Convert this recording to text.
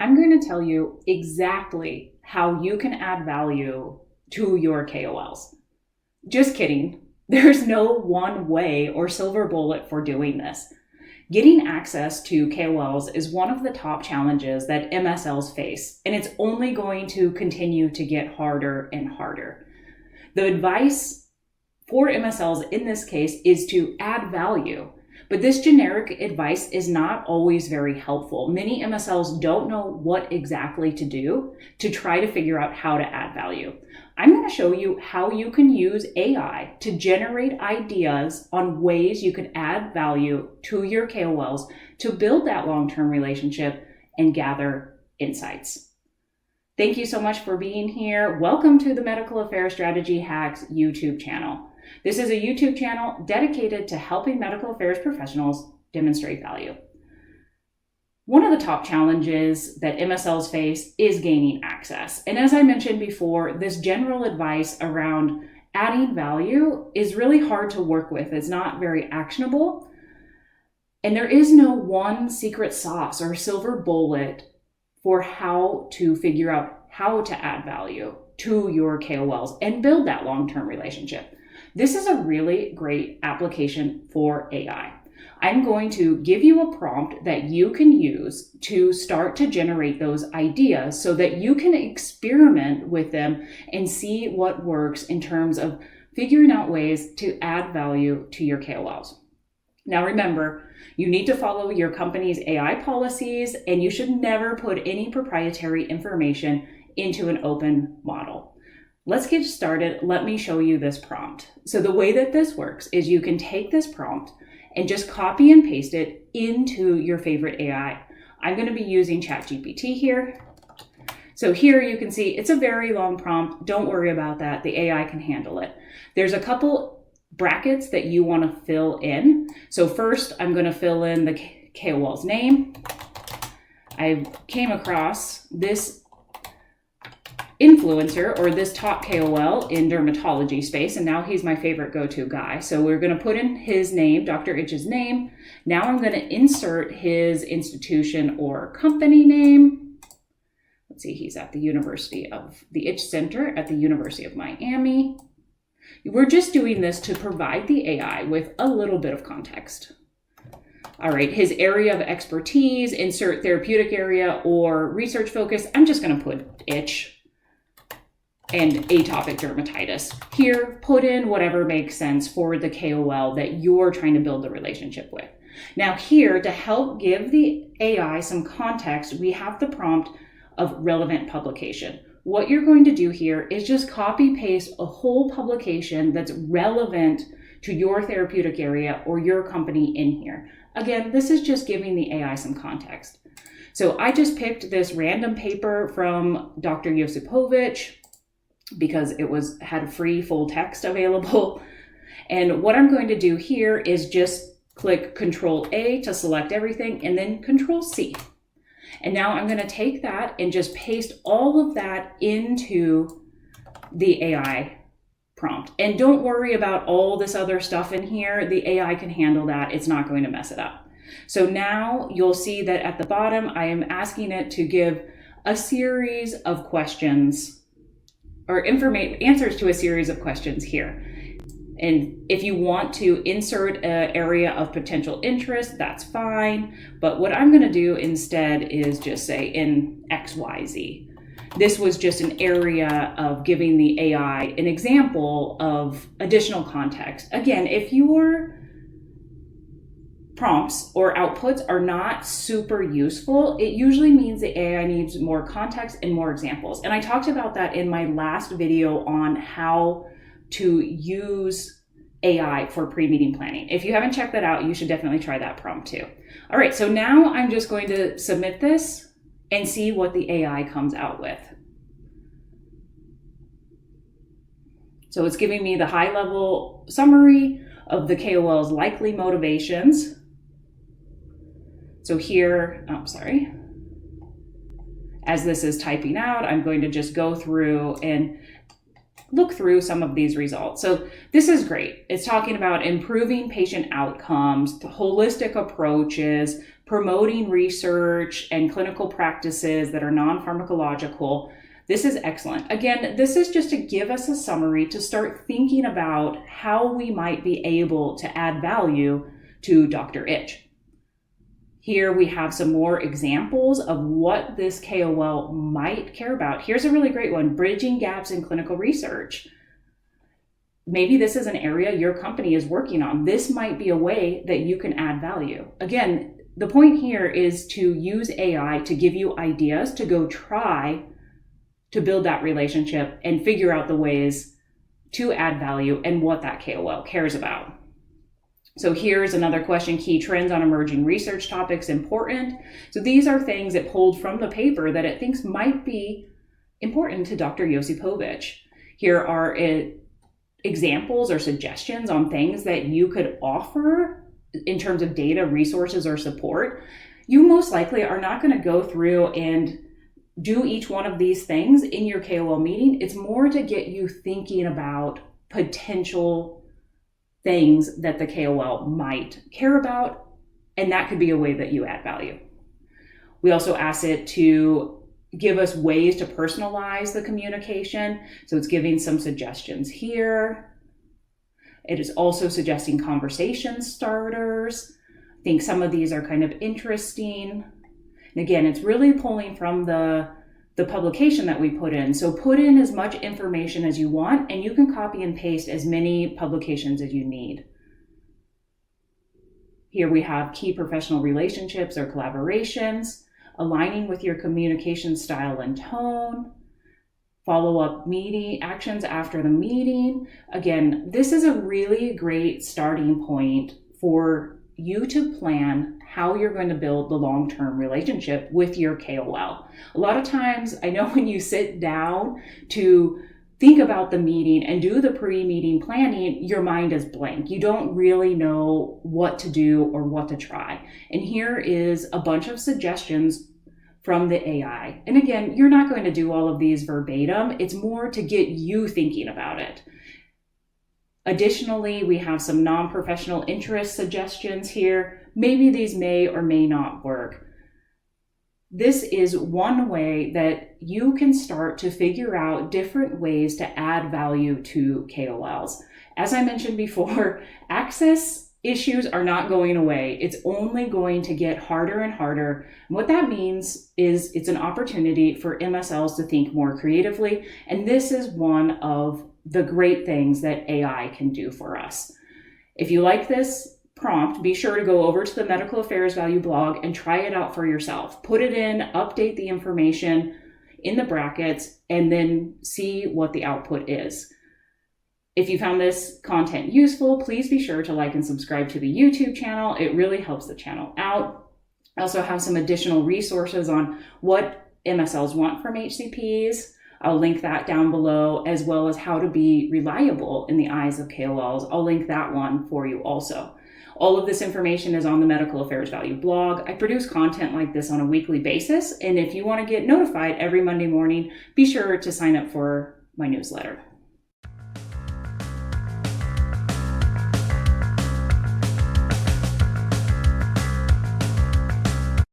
I'm going to tell you exactly how you can add value to your KOLs. Just kidding. There's no one way or silver bullet for doing this. Getting access to KOLs is one of the top challenges that MSLs face, and it's only going to continue to get harder and harder. The advice for MSLs in this case is to add value, but this generic advice is not always very helpful. Many MSLs don't know what exactly to do to try to figure out how to add value. I'm going to show you how you can use AI to generate ideas on ways you can add value to your KOLs to build that long-term relationship and gather insights. Thank you so much for being here. Welcome to the Medical Affairs Strategy Hacks YouTube channel. This is a YouTube channel dedicated to helping medical affairs professionals demonstrate value. One of the top challenges that MSLs face is gaining access. And as I mentioned before, this general advice around adding value is really hard to work with. It's not very actionable. And there is no one secret sauce or silver bullet for how to figure out how to add value to your KOLs and build that long-term relationship. This is a really great application for AI. I'm going to give you a prompt that you can use to start to generate those ideas so that you can experiment with them and see what works in terms of figuring out ways to add value to your KOLs. Now remember, you need to follow your company's AI policies, and you should never put any proprietary information into an open model. Let's get started. Let me show you this prompt. So the way that this works is you can take this prompt and just copy and paste it into your favorite AI. I'm going to be using ChatGPT here. So here you can see it's a very long prompt. Don't worry about that. The AI can handle it. There's a couple brackets that you want to fill in. So first, I'm going to fill in the KOL's name. I came across this influencer or this top KOL in dermatology space, and now he's my favorite go-to guy. So we're going to put in his name, Dr. Itch's name. Now I'm going to insert his institution or company name. Let's see, he's at the Itch Center at the University of Miami. We're just doing this to provide the AI with a little bit of context. All right, his area of expertise, insert therapeutic area or research focus. I'm just going to put itch and atopic dermatitis. Here, put in whatever makes sense for the KOL that you're trying to build the relationship with. Now here, to help give the AI some context, we have the prompt of relevant publication. What you're going to do here is just copy paste a whole publication that's relevant to your therapeutic area or your company in here. Again, this is just giving the AI some context. So I just picked this random paper from Dr. Josipovich because it had free full text available. And what I'm going to do here is just click Control A to select everything and then Control C. And now I'm going to take that and just paste all of that into the AI prompt. And don't worry about all this other stuff in here. The AI can handle that. It's not going to mess it up. So now you'll see that at the bottom, I am asking it to give a series of questions or answers to a series of questions here. And if you want to insert an area of potential interest, that's fine. But what I'm going to do instead is just say in XYZ. This was just an area of giving the AI an example of additional context. Again, if your prompts or outputs are not super useful, it usually means the AI needs more context and more examples. And I talked about that in my last video on how to use AI for pre-meeting planning. If you haven't checked that out, you should definitely try that prompt too. All right, so now I'm just going to submit this and see what the AI comes out with. So it's giving me the high-level summary of the KOL's likely motivations. So here, as this is typing out, I'm going to just go through and look through some of these results. So this is great. It's talking about improving patient outcomes, holistic approaches, promoting research and clinical practices that are non-pharmacological. This is excellent. Again, this is just to give us a summary to start thinking about how we might be able to add value to Dr. Itch. Here we have some more examples of what this KOL might care about. Here's a really great one, bridging gaps in clinical research. Maybe this is an area your company is working on. This might be a way that you can add value. Again, the point here is to use AI to give you ideas to go try to build that relationship and figure out the ways to add value and what that KOL cares about. So here's another question, key trends on emerging research topics important. So these are things it pulled from the paper that it thinks might be important to Dr. Josipovich. Here are examples or suggestions on things that you could offer in terms of data, resources, or support. You most likely are not going to go through and do each one of these things in your KOL meeting. It's more to get you thinking about potential things that the KOL might care about, and that could be a way that you add value. We also ask it to give us ways to personalize the communication. So it's giving some suggestions here. It is also suggesting conversation starters. I think some of these are kind of interesting. And again, it's really pulling from the publication that we put in. So put in as much information as you want, and you can copy and paste as many publications as you need. Here we have key professional relationships or collaborations, aligning with your communication style and tone, follow-up meeting actions after the meeting. Again, this is a really great starting point for you to plan how you're going to build the long-term relationship with your KOL. A lot of times, I know when you sit down to think about the meeting and do the pre-meeting planning, your mind is blank. You don't really know what to do or what to try. And here is a bunch of suggestions from the AI. And again, you're not going to do all of these verbatim. It's more to get you thinking about it. Additionally, we have some non-professional interest suggestions here. Maybe these may or may not work. This is one way that you can start to figure out different ways to add value to KOLs. As I mentioned before, access issues are not going away. It's only going to get harder and harder. And what that means is it's an opportunity for MSLs to think more creatively. And this is one of the great things that AI can do for us. If you like this prompt, be sure to go over to the Medical Affairs Value blog and try it out for yourself. Put it in, update the information in the brackets, and then see what the output is. If you found this content useful, please be sure to like and subscribe to the YouTube channel. It really helps the channel out. I also have some additional resources on what MSLs want from HCPs. I'll link that down below, as well as how to be reliable in the eyes of KOLs. I'll link that one for you also. All of this information is on the Medical Affairs Value blog. I produce content like this on a weekly basis, and if you want to get notified every Monday morning, be sure to sign up for my newsletter.